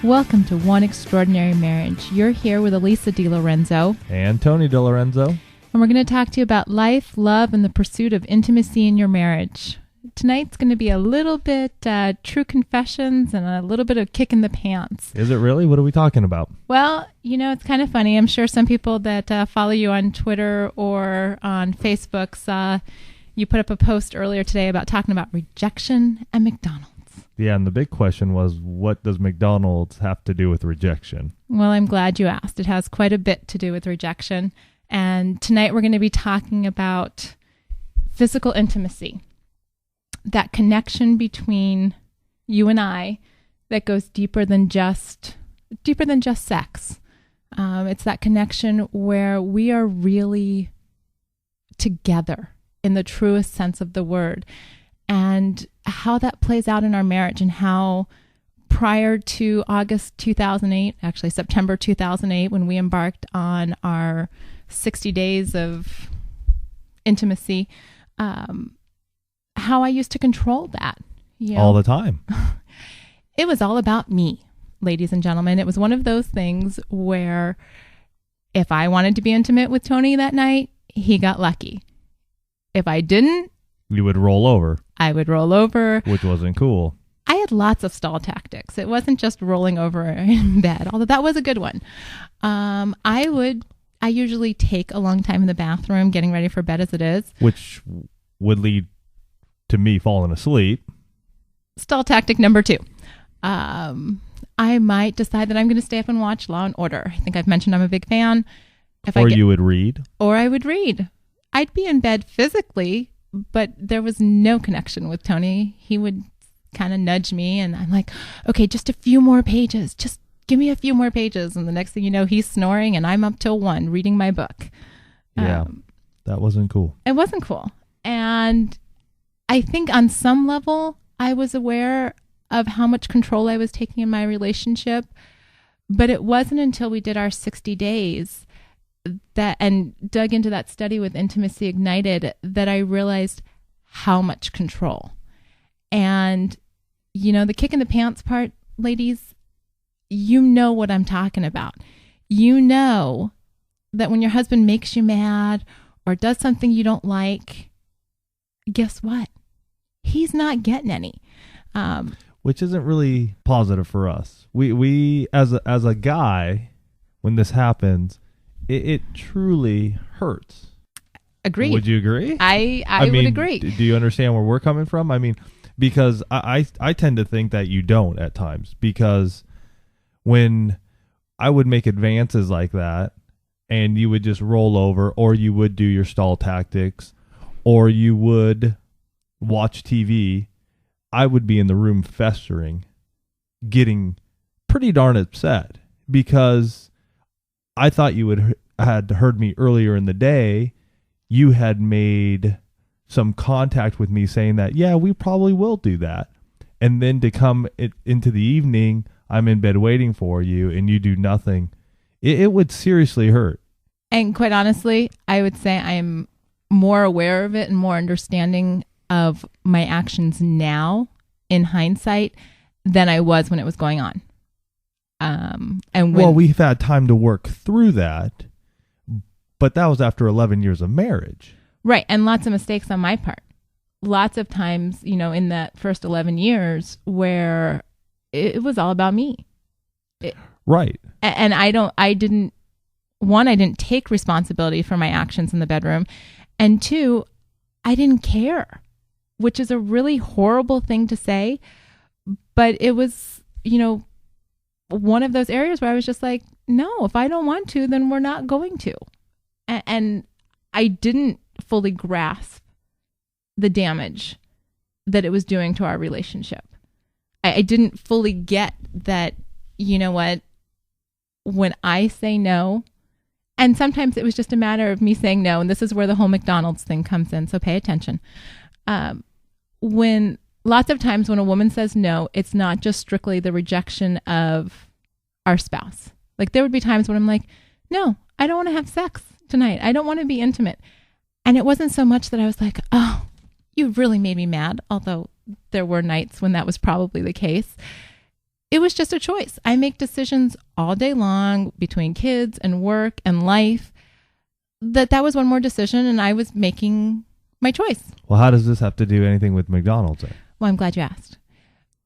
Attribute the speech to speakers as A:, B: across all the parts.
A: Welcome to One Extraordinary Marriage. You're here with Elisa DiLorenzo.
B: And Tony DiLorenzo.
A: And we're going to talk to you about life, love, and the pursuit of intimacy in your marriage. Tonight's going to be a little bit true confessions and a little bit of kick in the pants.
B: Is it really? What are we talking about?
A: Well, you know, it's kind of funny. I'm sure some people that follow you on Twitter or on Facebook saw you put up a post earlier today about talking about rejection and McDonald's.
B: Yeah, and the big question was, what does McDonald's have to do with rejection?
A: Well, I'm glad you asked. It has quite a bit to do with rejection. And tonight we're going to be talking about physical intimacy, that connection between you and I that goes deeper than just sex. It's that connection where we are really together in the truest sense of the word. And how that plays out in our marriage, and how prior to August 2008, actually September 2008, when we embarked on our 60 days of intimacy, how I used to control that. You know?
B: All the time.
A: It was all about me, ladies and gentlemen. It was one of those things where if I wanted to be intimate with Tony that night, he got lucky. If I didn't,
B: you would roll over.
A: I would roll over.
B: Which wasn't cool.
A: I had lots of stall tactics. It wasn't just rolling over in bed, although that was a good one. I usually take a long time in the bathroom getting ready for bed as it is.
B: Which would lead to me falling asleep.
A: Stall tactic number 2. I might decide that I'm going to stay up and watch Law and Order. I think I've mentioned I'm a big fan.
B: You would read.
A: Or I would read. I'd be in bed physically, but there was no connection with Tony. He would kind of nudge me, and I'm like, okay, just a few more pages. Just give me a few more pages. And the next thing you know, he's snoring, and I'm up till 1 reading my book.
B: Yeah, that wasn't cool.
A: It wasn't cool. And I think on some level, I was aware of how much control I was taking in my relationship. But it wasn't until we did our 60 days and dug into that study with Intimacy Ignited that I realized how much control. And, you know, the kick in the pants part, ladies, you know what I'm talking about. You know that when your husband makes you mad or does something you don't like, guess what? He's not getting any.
B: Which isn't really positive for us. We as a guy, when this happens, it truly hurts.
A: Agreed.
B: Would you agree?
A: I would agree.
B: Do you understand where we're coming from? I mean, because I tend to think that you don't at times, because when I would make advances like that and you would just roll over, or you would do your stall tactics, or you would watch TV, I would be in the room festering, getting pretty darn upset, because I thought you had heard me earlier in the day. You had made some contact with me saying that, yeah, we probably will do that. And then to come into the evening, I'm in bed waiting for you, and you do nothing. It would seriously hurt.
A: And quite honestly, I would say I am more aware of it and more understanding of my actions now in hindsight than I was when it was going on.
B: We've had time to work through that, but that was after 11 years of marriage.
A: Right. And lots of mistakes on my part. Lots of times, you know, in that first 11 years where it was all about me.
B: Right.
A: And I didn't take responsibility for my actions in the bedroom. And 2, I didn't care, which is a really horrible thing to say. But it was, you know, one of those areas where I was just like, no, if I don't want to, then we're not going to. And I didn't fully grasp the damage that it was doing to our relationship. I didn't fully get that, you know what, when I say no, and sometimes it was just a matter of me saying no, and this is where the whole McDonald's thing comes in, so pay attention. Lots of times when a woman says no, it's not just strictly the rejection of our spouse. Like, there would be times when I'm like, no, I don't want to have sex tonight. I don't want to be intimate. And it wasn't so much that I was like, oh, you really made me mad, although there were nights when that was probably the case. it was just a choice. I make decisions all day long between kids and work and life. That was one more decision, and I was making my choice.
B: Well, how does this have to do anything with McDonald's then?
A: Well, I'm glad you asked.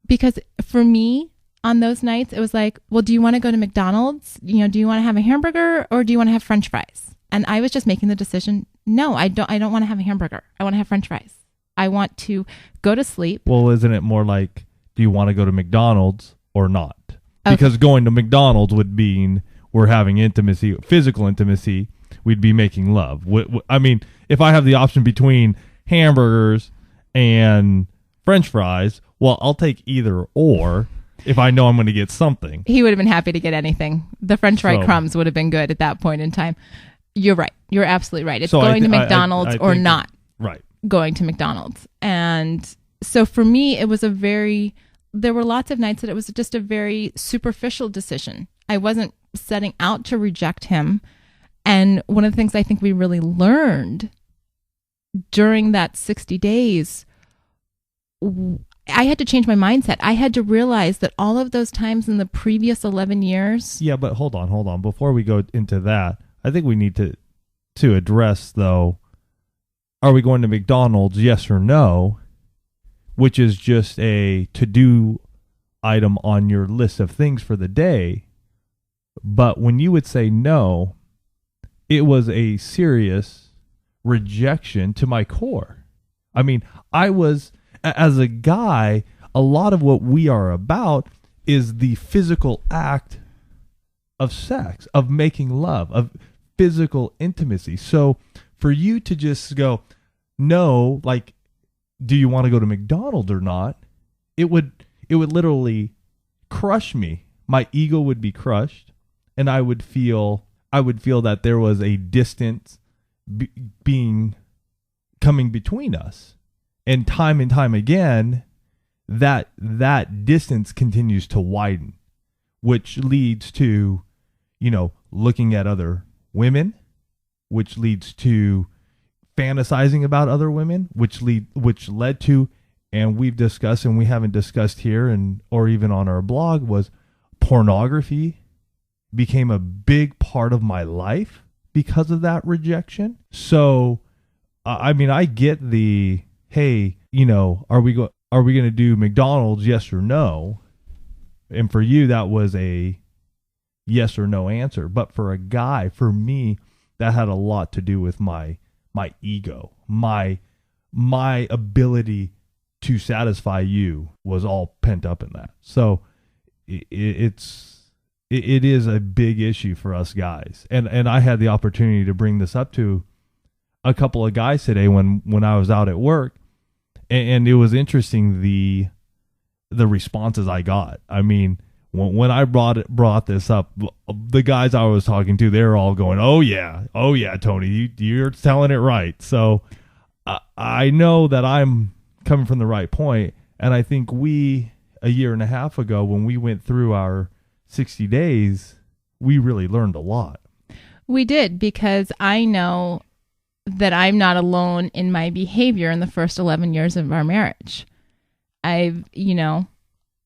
A: Because for me, on those nights, it was like, well, do you want to go to McDonald's? Do you want to have a hamburger or do you want to have French fries? And I was just making the decision, no, I don't want to have a hamburger. I want to have French fries. I want to go to sleep.
B: Well, isn't it more like, do you want to go to McDonald's or not?
A: Okay.
B: Because going to McDonald's would mean we're having intimacy, physical intimacy. We'd be making love. I mean, if I have the option between hamburgers and French fries, well, I'll take either or if I know I'm going to get something.
A: He would have been happy to get anything. The French fry crumbs would have been good at that point in time. You're right. You're absolutely right. It's going to McDonald's or not going to McDonald's. And so for me, it was there were lots of nights that it was just a very superficial decision. I wasn't setting out to reject him. And one of the things I think we really learned during that 60 days, I had to change my mindset. I had to realize that all of those times in the previous 11 years.
B: Yeah, but hold on. Before we go into that, I think we need to address, though, are we going to McDonald's, yes or no, which is just a to-do item on your list of things for the day. But when you would say no, it was a serious rejection to my core. I mean, as a guy, a lot of what we are about is the physical act of sex, of making love, of physical intimacy. So for you to just go, no, like, do you want to go to McDonald's or not? It would literally crush me. My ego would be crushed, and I would feel that there was a distance coming between us. And time again, that distance continues to widen, which leads to, looking at other women, which leads to fantasizing about other women, which led to, and we've discussed and we haven't discussed here or even on our blog, was pornography became a big part of my life because of that rejection. So, I mean, I get the, hey, are we going to do McDonald's, yes or no? And for you, that was a yes or no answer. But for a guy, for me, that had a lot to do with my ego. My ability to satisfy you was all pent up in that. So it is a big issue for us guys. And I had the opportunity to bring this up to a couple of guys today when I was out at work. And it was interesting the responses I got. I mean, when I brought this up, the guys I was talking to, they're all going, "Oh yeah, Tony, you're telling it right." So I know that I'm coming from the right point, and I think a year and a half ago, when we went through our 60 days, we really learned a lot.
A: We did, because I know that I'm not alone in my behavior in the first 11 years of our marriage. I've,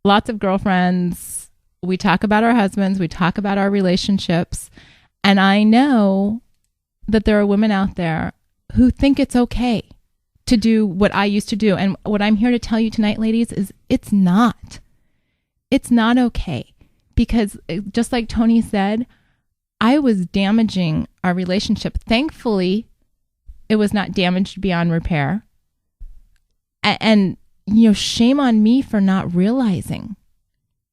A: lots of girlfriends. We talk about our husbands. We talk about our relationships. And I know that there are women out there who think it's okay to do what I used to do. And what I'm here to tell you tonight, ladies, is it's not. It's not okay. Because just like Tony said, I was damaging our relationship. Thankfully, it was not damaged beyond repair. And shame on me for not realizing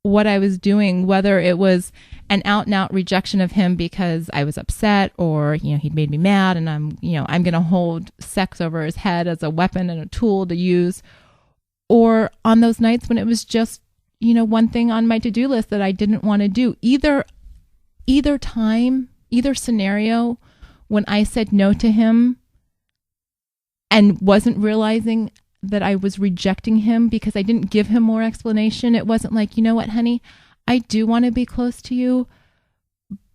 A: what I was doing, whether it was an out and out rejection of him because I was upset, or, he'd made me mad and I'm going to hold sex over his head as a weapon and a tool to use, or on those nights when it was just, one thing on my to-do list that I didn't want to do. Either time, either scenario, when I said no to him and wasn't realizing that I was rejecting him because I didn't give him more explanation. It wasn't like, you know what, honey, I do want to be close to you,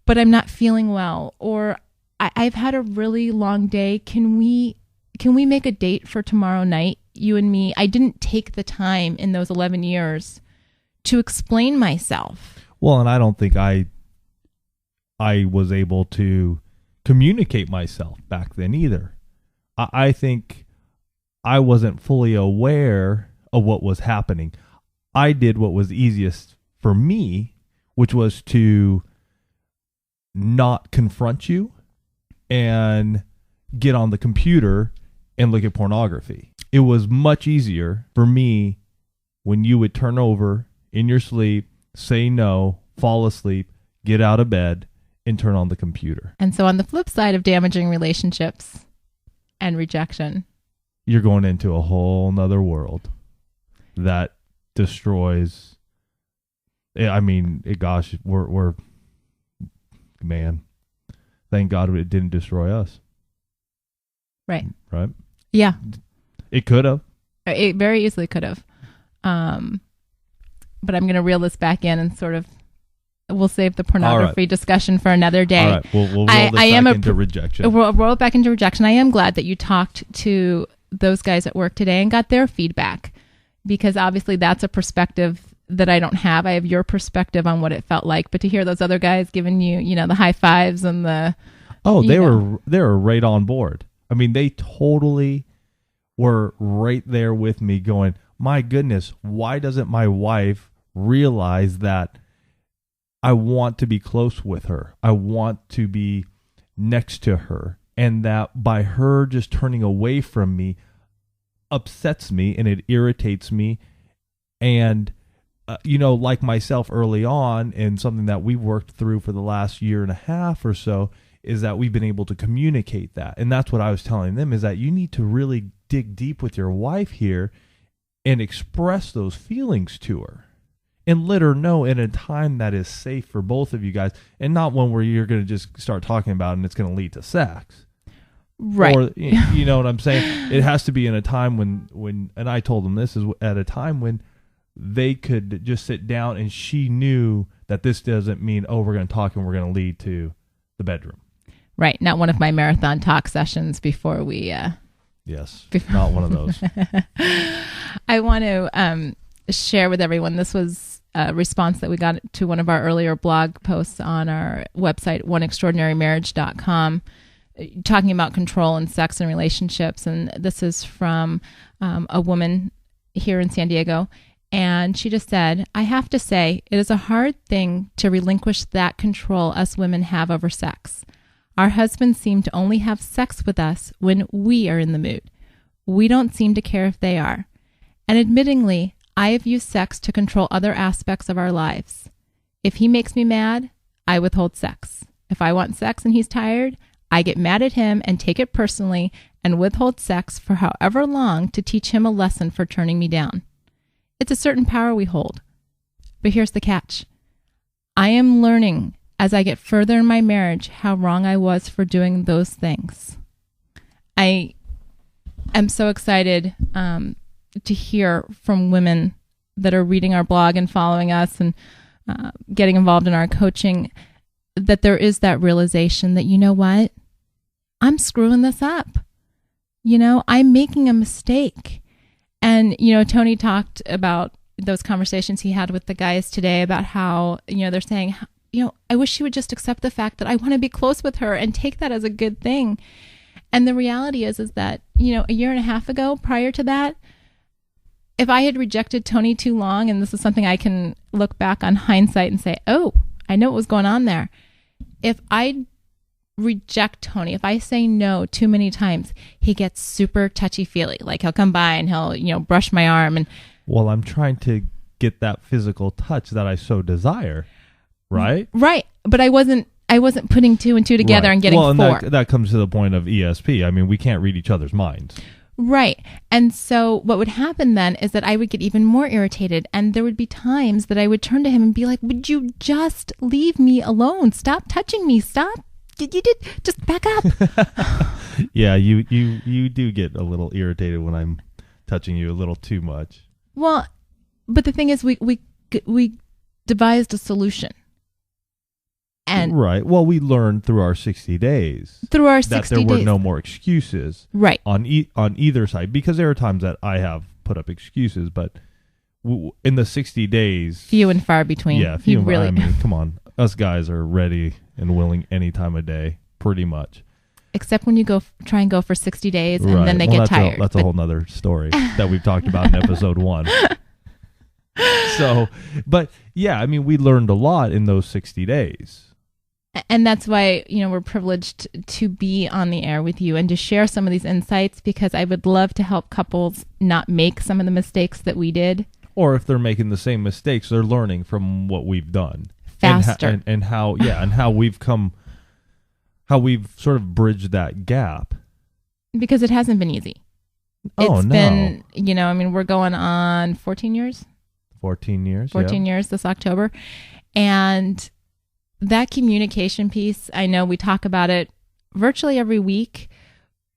A: but I'm not feeling well, or I've had a really long day. Can we make a date for tomorrow night, you and me? I didn't take the time in those 11 years to explain myself.
B: Well, and I don't think I was able to communicate myself back then either. I think I wasn't fully aware of what was happening. I did what was easiest for me, which was to not confront you and get on the computer and look at pornography. It was much easier for me when you would turn over in your sleep, say no, fall asleep, get out of bed, and turn on the computer.
A: And so on the flip side of damaging relationships and rejection,
B: you're going into a whole nother world that destroys. I mean, gosh, we're man. Thank God it didn't destroy us.
A: Right.
B: Right.
A: Yeah.
B: It could have.
A: It very easily could have. But I'm going to reel this back in and sort of. We'll save the pornography discussion for another day.
B: All right, we'll roll this back into rejection.
A: We'll roll it back into rejection. I am glad that you talked to those guys at work today and got their feedback, because obviously that's a perspective that I don't have. I have your perspective on what it felt like, but to hear those other guys giving you, the high fives and the
B: they were right on board. I mean, they totally were right there with me, going, "My goodness, why doesn't my wife realize that I want to be close with her. I want to be next to her. And that by her just turning away from me upsets me and it irritates me." And, like myself early on, and something that we've worked through for the last year and a half or so, is that we've been able to communicate that. And that's what I was telling them, is that you need to really dig deep with your wife here and express those feelings to her. And let her know in a time that is safe for both of you guys, and not one where you're going to just start talking about it and it's going to lead to sex.
A: Right.
B: Or, you know what I'm saying? It has to be in a time when, and I told them this is at a time when they could just sit down and she knew that this doesn't mean, we're going to talk and we're going to lead to the bedroom.
A: Right. Not one of my marathon talk sessions before we...
B: Yes. Not one of those.
A: I want to share with everyone, this was a response that we got to one of our earlier blog posts on our website, oneextraordinarymarriage.com, talking about control and sex and relationships. And this is from a woman here in San Diego. And she just said, "I have to say, it is a hard thing to relinquish that control us women have over sex. Our husbands seem to only have sex with us when we are in the mood. We don't seem to care if they are. And admittingly, I have used sex to control other aspects of our lives. If he makes me mad, I withhold sex. If I want sex and he's tired, I get mad at him and take it personally and withhold sex for however long to teach him a lesson for turning me down. It's a certain power we hold. But here's the catch. I am learning as I get further in my marriage how wrong I was for doing those things." I am so excited to hear from women that are reading our blog and following us and getting involved in our coaching, that there is that realization that, you know what? I'm screwing this up. I'm making a mistake. And, Tony talked about those conversations he had with the guys today about how, they're saying, I wish she would just accept the fact that I want to be close with her and take that as a good thing. And the reality is that, a year and a half ago, prior to that, if I had rejected Tony too long, and this is something I can look back on hindsight and say, oh, I know what was going on there. If I reject Tony, if I say no too many times, he gets super touchy-feely. Like he'll come by and he'll, brush my arm. And
B: well, I'm trying to get that physical touch that I so desire, right?
A: Right. But I wasn't putting two and two together and getting four.
B: Well, and that comes to the point of ESP. I mean, we can't read each other's minds.
A: Right. And so what would happen then is that I would get even more irritated, and there would be times that I would turn to him and be like, "Would you just leave me alone? Stop touching me. Stop. You did just back up."
B: Yeah, you do get a little irritated when I'm touching you a little too much.
A: Well, but the thing is, we devised a solution. And
B: right. Well, we learned through our 60 days. That there were no more excuses.
A: Right.
B: On either side, because there are times that I have put up excuses, but in the 60 days,
A: few and far between.
B: Yeah, few and far. I mean, come on, us guys are ready and willing any time of day, pretty much.
A: Except when you try and go for 60 days and then they get tired.
B: That's a whole nother story that we've talked about in episode 1. So, but yeah, I mean, we learned a lot in those 60 days.
A: And that's why, we're privileged to be on the air with you and to share some of these insights, because I would love to help couples not make some of the mistakes that we did.
B: Or if they're making the same mistakes, they're learning from what we've done.
A: Faster.
B: And how we've sort of bridged that gap.
A: Because it hasn't been easy. It's been, we're going on 14 years.
B: 14 years.
A: 14 years this October. And that communication piece, I know we talk about it virtually every week,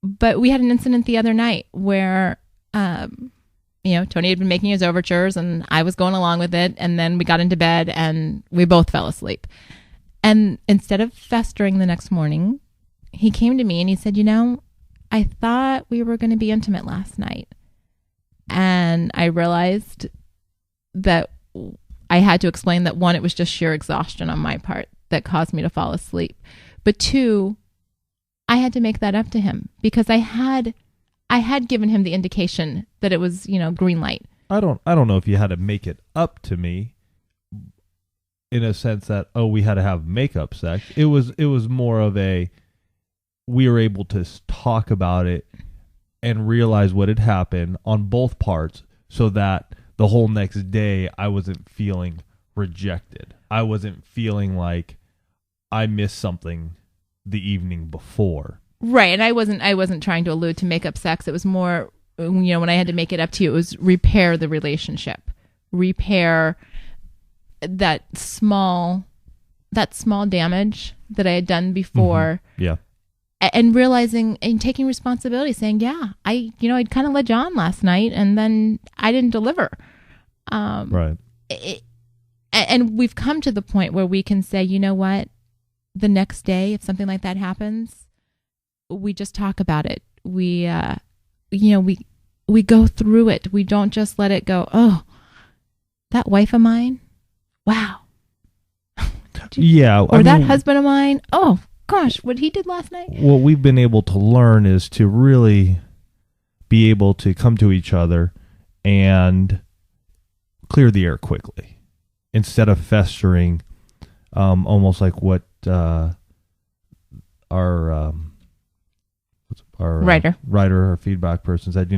A: but we had an incident the other night where, Tony had been making his overtures and I was going along with it. And then we got into bed and we both fell asleep. And instead of festering the next morning, he came to me and he said, I thought we were going to be intimate last night. And I realized that I had to explain that, one, it was just sheer exhaustion on my part that caused me to fall asleep. But 2, I had to make that up to him because I had given him the indication that it was, green light.
B: I don't know if you had to make it up to me in a sense that, we had to have makeup sex. It was more of we were able to talk about it and realize what had happened on both parts so that the whole next day I wasn't feeling rejected. I wasn't feeling like I missed something the evening before.
A: Right. And I wasn't trying to allude to makeup sex. It was more, when I had to make it up to you, it was repair the relationship, repair that small damage that I had done before.
B: Mm-hmm. Yeah.
A: And realizing and taking responsibility, saying, I'd kind of led you on last night and then I didn't deliver.
B: Right.
A: And we've come to the point where we can say, you know what, the next day, if something like that happens, we just talk about it. We go through it. We don't just let it go. Oh, that wife of mine. Wow.
B: Or
A: that husband of mine. Oh, gosh, what he did last night.
B: What we've been able to learn is to really be able to come to each other and clear the air quickly instead of festering, almost like what our our feedback person said.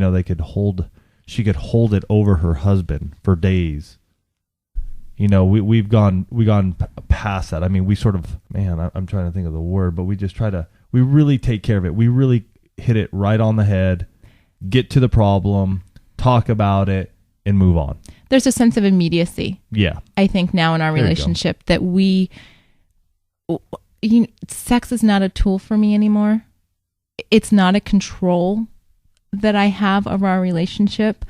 B: She could hold it over her husband for days. We've gone past that. I mean, we sort of, I'm trying to think of the word, but we just we really take care of it. We really hit it right on the head, get to the problem, talk about it, and move on.
A: There's a sense of immediacy.
B: Yeah.
A: I think now in our relationship that sex is not a tool for me anymore. It's not a control that I have of our relationship.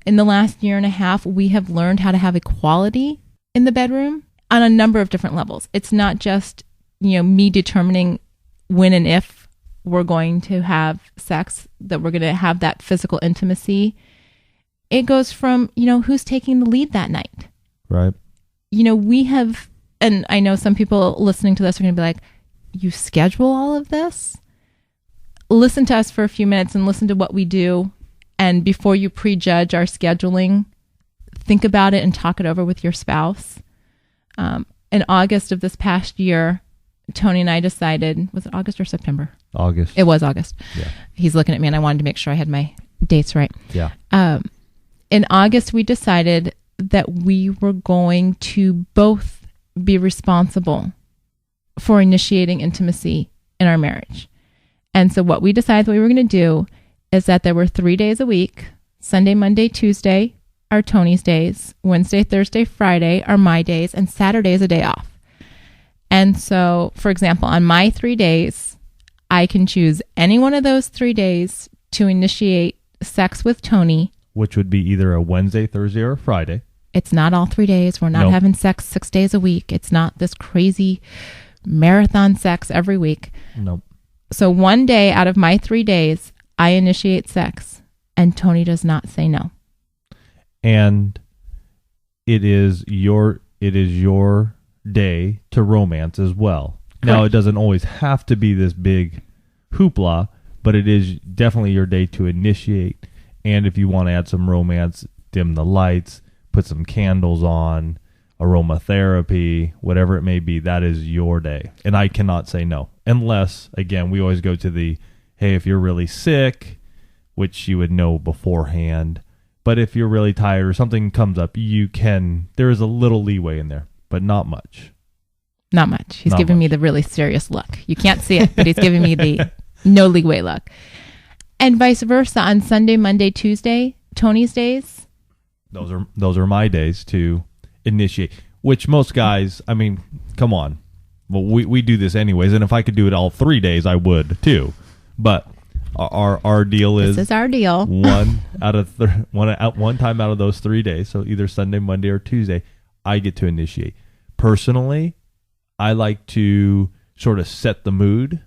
A: In the last year and a half, we have learned how to have equality in the bedroom on a number of different levels. It's not just, me determining when and if we're going to have sex, that we're going to have that physical intimacy. It goes from, who's taking the lead that night.
B: Right.
A: We have, and I know some people listening to this are going to be like, you schedule all of this? Listen to us for a few minutes and listen to what we do. And before you prejudge our scheduling, think about it and talk it over with your spouse. In August of this past year, Tony and I decided, was it August or September?
B: August.
A: It was August.
B: Yeah.
A: He's looking at me and I wanted to make sure I had my dates right.
B: Yeah.
A: In August, we decided that we were going to both be responsible for initiating intimacy in our marriage. And so what we decided we were going to do is that there were 3 days a week, Sunday, Monday, Tuesday are Tony's days, Wednesday, Thursday, Friday are my days, and Saturday is a day off. And so, for example, on my 3 days, I can choose any one of those 3 days to initiate sex with Tony.
B: Which would be either a Wednesday, Thursday, or Friday.
A: It's not all 3 days. We're not having sex 6 days a week. It's not this crazy marathon sex every week.
B: Nope.
A: So one day out of my 3 days, I initiate sex, and Tony does not say no.
B: And it is your day to romance as well.
A: Correct.
B: Now, it doesn't always have to be this big hoopla, but it is definitely your day to initiate. And if you want to add some romance, dim the lights, put some candles on, aromatherapy, whatever it may be, that is your day. And I cannot say no. Unless, again, we always go to the, hey, if you're really sick, which you would know beforehand. But if you're really tired or something comes up, there is a little leeway in there, but not much.
A: Not much. He's giving me the really serious look. You can't see it, but he's giving me the no leeway look. And vice versa on Sunday, Monday, Tuesday, Tony's days.
B: Those are my days to initiate, which most guys, I mean, come on. Well, we do this anyways, and if I could do it all 3 days, I would too. But our deal is
A: this is our deal.
B: one time out of those 3 days, so either Sunday, Monday, or Tuesday, I get to initiate. Personally, I like to sort of set the mood,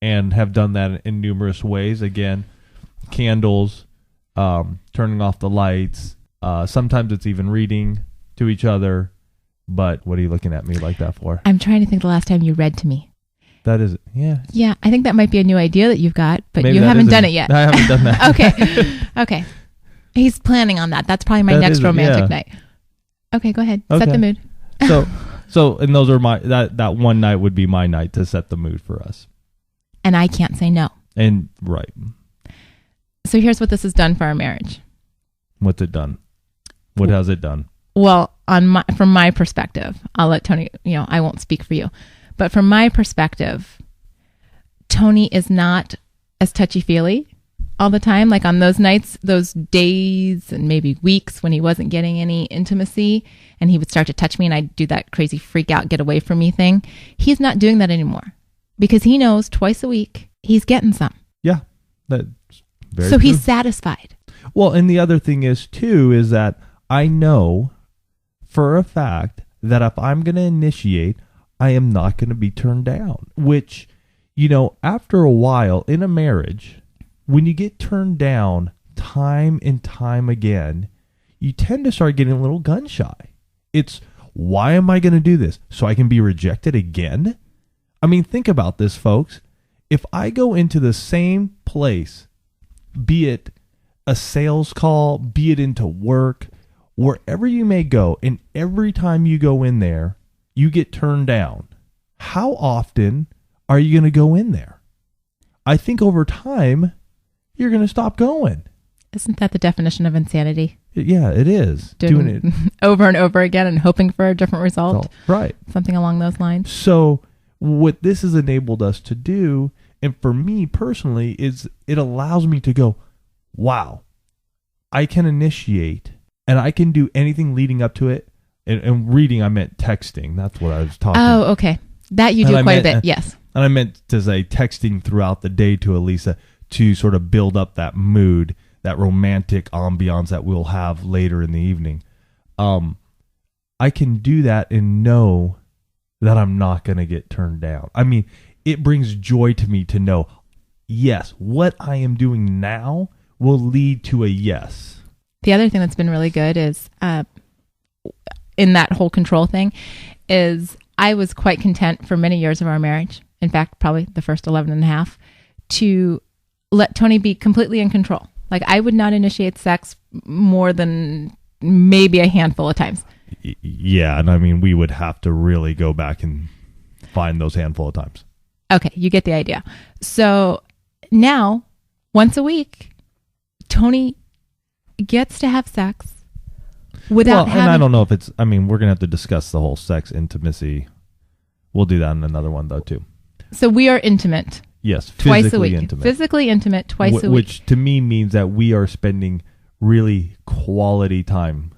B: and have done that in numerous ways. Again, candles, turning off the lights. Sometimes it's even reading to each other. But what are you looking at me like that for?
A: I'm trying to think the last time you read to me.
B: That is, yeah.
A: Yeah, I think that might be a new idea that you've got, but
B: Maybe
A: you haven't done it yet.
B: I haven't done that.
A: Okay. He's planning on that. That's probably my next romantic night. Okay, go ahead.
B: Okay.
A: Set the mood.
B: So, and those are that one night would be my night to set the mood for us.
A: And I can't say no.
B: And right.
A: So here's what this has done for our marriage.
B: What's it done? What has it done?
A: Well, from my perspective, I'll let Tony, I won't speak for you, but from my perspective, Tony is not as touchy-feely all the time. Like on those nights, those days and maybe weeks when he wasn't getting any intimacy and he would start to touch me and I'd do that crazy freak out, get away from me thing. He's not doing that anymore because he knows twice a week he's getting some.
B: Yeah. That's very
A: so
B: true.
A: He's satisfied.
B: Well, and the other thing is too, is that I know for a fact that if I'm going to initiate, I am not going to be turned down, which, after a while in a marriage, when you get turned down time and time again, you tend to start getting a little gun shy. It's, why am I going to do this? So I can be rejected again? I mean, think about this, folks. If I go into the same place, be it a sales call, be it into work, wherever you may go, and every time you go in there, you get turned down, how often are you going to go in there? I think over time, you're going to stop going.
A: Isn't that the definition of insanity?
B: Yeah, it is.
A: Doing it over and over again and hoping for a different result.
B: Right.
A: Something along those lines.
B: So what this has enabled us to do, and for me personally, is it allows me to go, wow, I can initiate and I can do anything leading up to it. And reading, I meant texting. That's what I was talking about.
A: Oh, okay. That you do quite a bit, yes.
B: And I meant to say texting throughout the day to Elisa to sort of build up that mood, that romantic ambiance that we'll have later in the evening. I can do that and know that I'm not going to get turned down. I mean, it brings joy to me to know, yes, what I am doing now will lead to a yes.
A: The other thing that's been really good is, in that whole control thing, is I was quite content for many years of our marriage. In fact, probably the first 11 and a half, to let Tony be completely in control. Like I would not initiate sex more than maybe a handful of times.
B: Yeah. And I mean, we would have to really go back and find those handful of times.
A: Okay. You get the idea. So now, once a week, Tony gets to have sex without having...
B: And I don't know if it's... I mean, we're going to have to discuss the whole sex intimacy. We'll do that in another one, though, too.
A: So we are intimate.
B: Yes,
A: twice a week.
B: Intimate.
A: Physically intimate twice a week.
B: Which to me means that we are spending really quality time.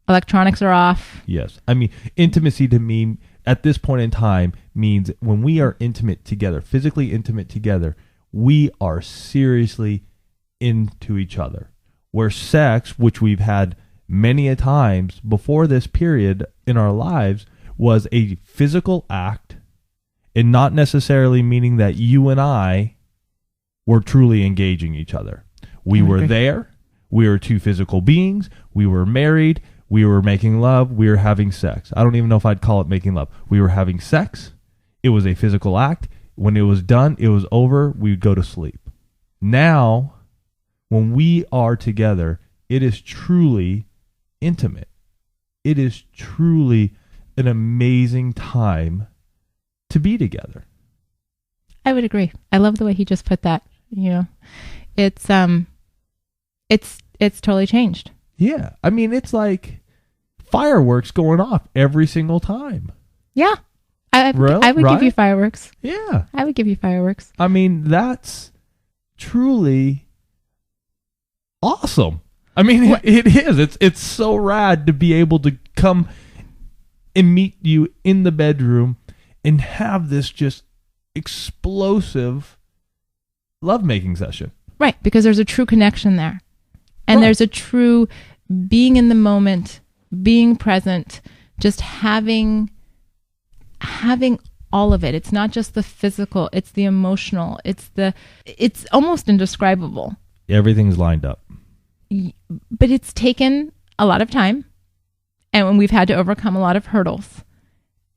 A: Electronics are off.
B: Yes. I mean, intimacy to me at this point in time means when we are intimate together, physically intimate together, we are seriously into each other. Where sex, which we've had many a times before this period in our lives, was a physical act and not necessarily meaning that you and I were truly engaging each other. We were there. We were two physical beings. We were married. We were making love. We were having sex. I don't even know if I'd call it making love. We were having sex. It was a physical act. When it was done, it was over. We would go to sleep. Now, when we are together, it is truly intimate. It is truly an amazing time to be together.
A: I would agree. I love the way he just put that. You know, it's totally changed.
B: Yeah. I mean, it's like fireworks going off every single time.
A: Yeah. I would give you fireworks.
B: Yeah.
A: I would give you fireworks.
B: I mean, that's truly awesome. I mean, it is. It's so rad to be able to come and meet you in the bedroom and have this just explosive lovemaking session.
A: Right, because there's a true connection there. And there's a true being in the moment, being present, just having all of it. It's not just the physical, it's the emotional, it's almost indescribable.
B: Everything's lined up.
A: But it's taken a lot of time, and we've had to overcome a lot of hurdles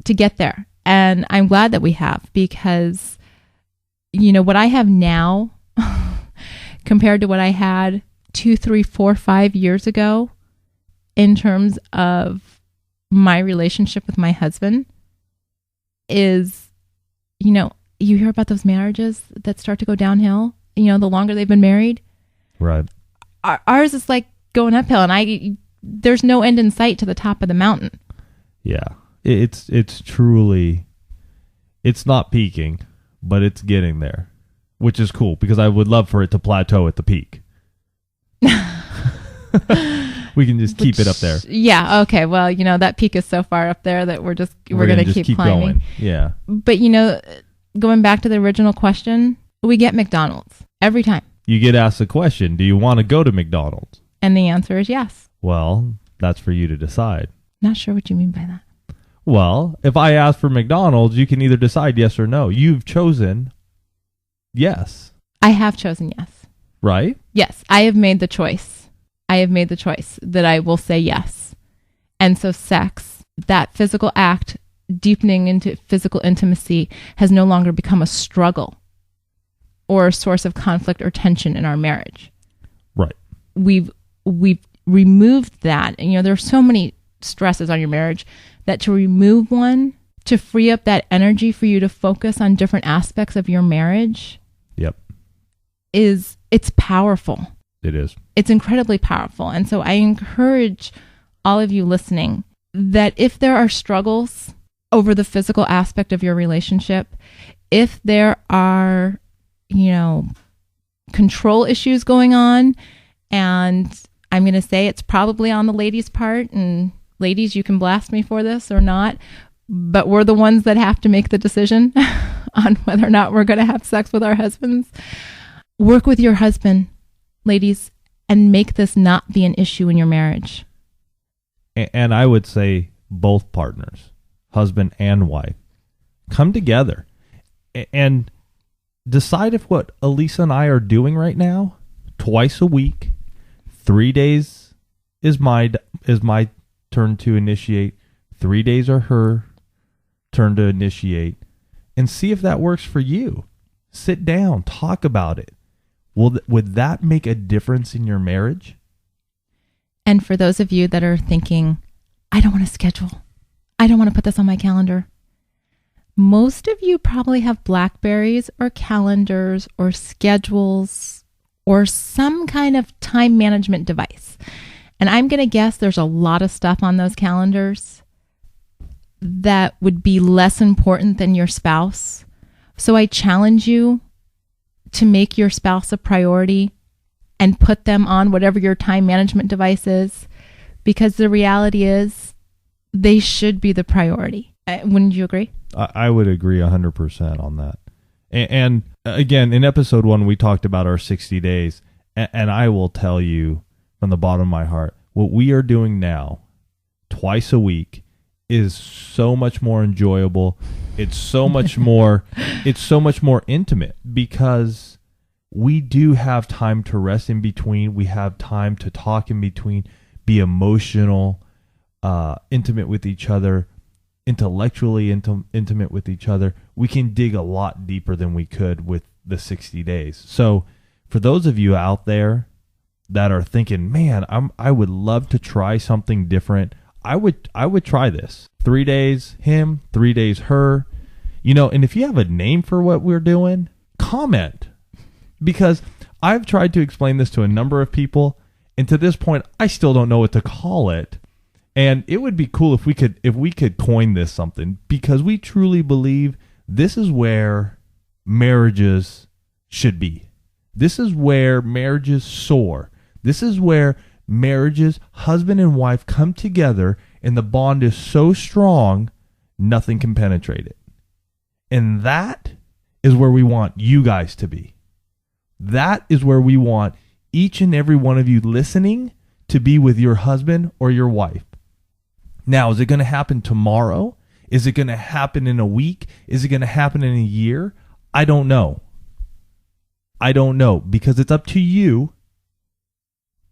A: to get there. And I'm glad that we have, because, you know, what I have now compared to what I had 2, 3, 4, 5 years ago in terms of my relationship with my husband is, you know, you hear about those marriages that start to go downhill, you know, the longer they've been married.
B: Right.
A: Ours is like going uphill, and there's no end in sight to the top of the mountain.
B: Yeah. It's truly, it's not peaking, but it's getting there, which is cool, because I would love for it to plateau at the peak. We can just keep it up there.
A: Yeah. Okay. Well, you know, that peak is so far up there that we're going to keep climbing.
B: Going. Yeah.
A: But, you know, going back to the original question, we get McDonald's every time.
B: You get asked the question, do you want to go to McDonald's?
A: And the answer is yes.
B: Well, that's for you to decide.
A: Not sure what you mean by that.
B: Well, if I ask for McDonald's, you can either decide yes or no. You've chosen yes.
A: I have chosen yes.
B: Right?
A: Yes, I have made the choice. I have made the choice that I will say yes. And so sex, that physical act, deepening into physical intimacy, has no longer become a struggle or a source of conflict or tension in our marriage.
B: Right.
A: We've removed that. And, you know, there are so many stresses on your marriage that to remove one, to free up that energy for you to focus on different aspects of your marriage.
B: Yep.
A: It's powerful.
B: It is.
A: It's incredibly powerful. And so I encourage all of you listening that if there are struggles over the physical aspect of your relationship, if there are, you know, control issues going on, and I'm going to say it's probably on the ladies' part, and ladies, you can blast me for this or not, but we're the ones that have to make the decision on whether or not we're going to have sex with our husbands. Work with your husband, ladies, and make this not be an issue in your marriage.
B: And I would say both partners, husband and wife, come together and decide if what Elisa and I are doing right now, twice a week, 3 days is my turn to initiate, 3 days are her turn to initiate, and see if that works for you. Sit down, talk about it. Would that make a difference in your marriage?
A: And for those of you that are thinking, I don't want to schedule, I don't want to put this on my calendar. Most of you probably have Blackberries or calendars or schedules or some kind of time management device. And I'm going to guess there's a lot of stuff on those calendars that would be less important than your spouse. So I challenge you to make your spouse a priority and put them on whatever your time management device is, because the reality is they should be the priority. Wouldn't you agree?
B: I would agree 100% on that. And again, in episode 1, we talked about our 60 days. And I will tell you from the bottom of my heart, what we are doing now, twice a week, is so much more enjoyable. It's so much more, intimate, because we do have time to rest in between. We have time to talk in between, be emotional, intimate with each other, intellectually intimate with each other, we can dig a lot deeper than we could with the 60 days. So for those of you out there that are thinking, man, I would love to try something different, I would try this. 3 days him, 3 days her. And if you have a name for what we're doing, comment. Because I've tried to explain this to a number of people, and to this point, I still don't know what to call it. And it would be cool if we could coin this something, because we truly believe this is where marriages should be. This is where marriages soar. This is where marriages, husband and wife, come together, and the bond is so strong, nothing can penetrate it. And that is where we want you guys to be. That is where we want each and every one of you listening to be with your husband or your wife. Now, is it going to happen tomorrow? Is it going to happen in a week? Is it going to happen in a year? I don't know. Because it's up to you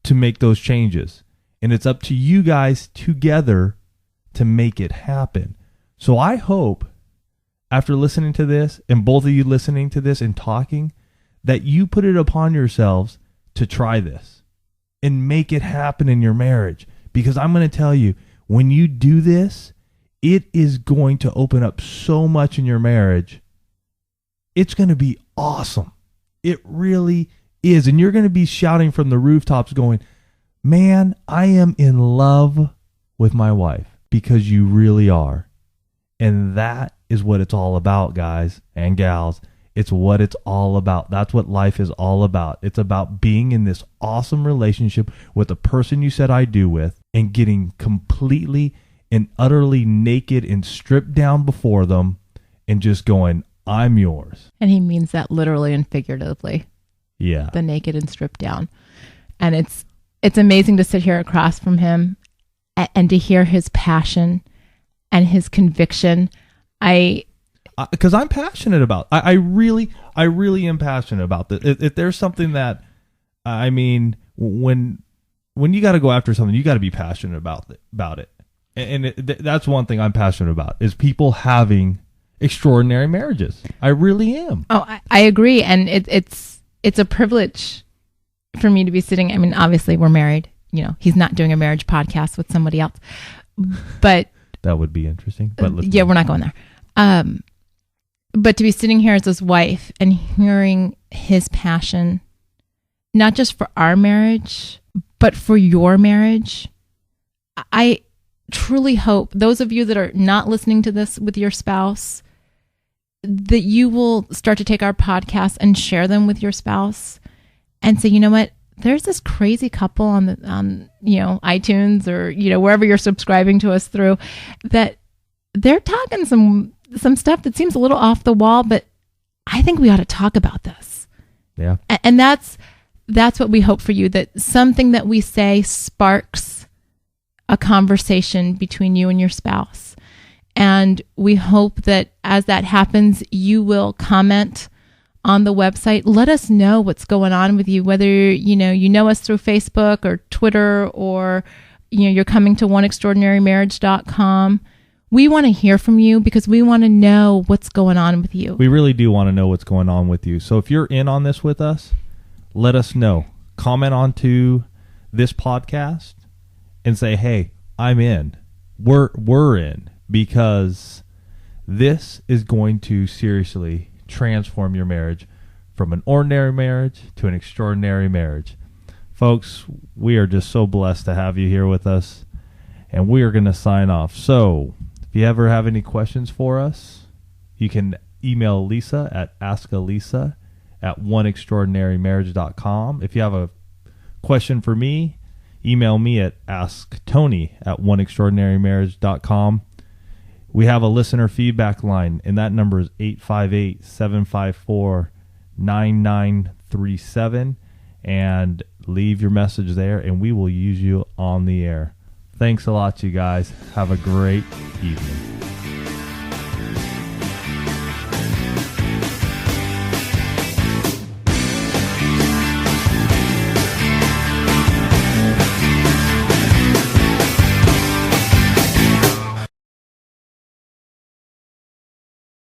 B: to make those changes. And it's up to you guys together to make it happen. So I hope after listening to this, and both of you listening to this and talking, that you put it upon yourselves to try this and make it happen in your marriage. Because I'm going to tell you, when you do this, it is going to open up so much in your marriage. It's going to be awesome. It really is. And you're going to be shouting from the rooftops going, man, I am in love with my wife, because you really are. And that is what it's all about, guys and gals. It's what it's all about. That's what life is all about. It's about being in this awesome relationship with the person you said I do with, and getting completely and utterly naked and stripped down before them and just going, I'm yours.
A: And he means that literally and figuratively.
B: Yeah.
A: The naked and stripped down. And it's amazing to sit here across from him and to hear his passion and his conviction.
B: Because I'm passionate about. I really am passionate about this. If there's something that, I mean, when you got to go after something, you got to be passionate about it. And that's one thing I'm passionate about, is people having extraordinary marriages. I really am.
A: Oh, I agree, and it's a privilege for me to be sitting. I mean, obviously we're married. He's not doing a marriage podcast with somebody else, but
B: that would be interesting. But
A: we're not going there. But to be sitting here as his wife and hearing his passion, not just for our marriage, but for your marriage, I truly hope those of you that are not listening to this with your spouse, that you will start to take our podcasts and share them with your spouse and say, you know what? There's this crazy couple on iTunes or wherever you're subscribing to us through, that they're talking some stuff that seems a little off the wall, but I think we ought to talk about this.
B: Yeah.
A: And that's what we hope for you, that something that we say sparks a conversation between you and your spouse. And we hope that as that happens, you will comment on the website. Let us know what's going on with you, whether you know us through Facebook or Twitter, or you're coming to oneextraordinarymarriage.com. We want to hear from you, because we want to know what's going on with you.
B: We really do want to know what's going on with you. So if you're in on this with us, let us know. Comment onto this podcast and say, hey, I'm in. We're in, because this is going to seriously transform your marriage from an ordinary marriage to an extraordinary marriage. Folks, we are just so blessed to have you here with us, and we are going to sign off. So if you ever have any questions for us, you can email Lisa at askalisa@oneextraordinarymarriage.com. If you have a question for me, email me at asktony@oneextraordinarymarriage.com. We have a listener feedback line, and that number is 858-754-9937. And leave your message there, and we will use you on the air. Thanks a lot, you guys. Have a great evening.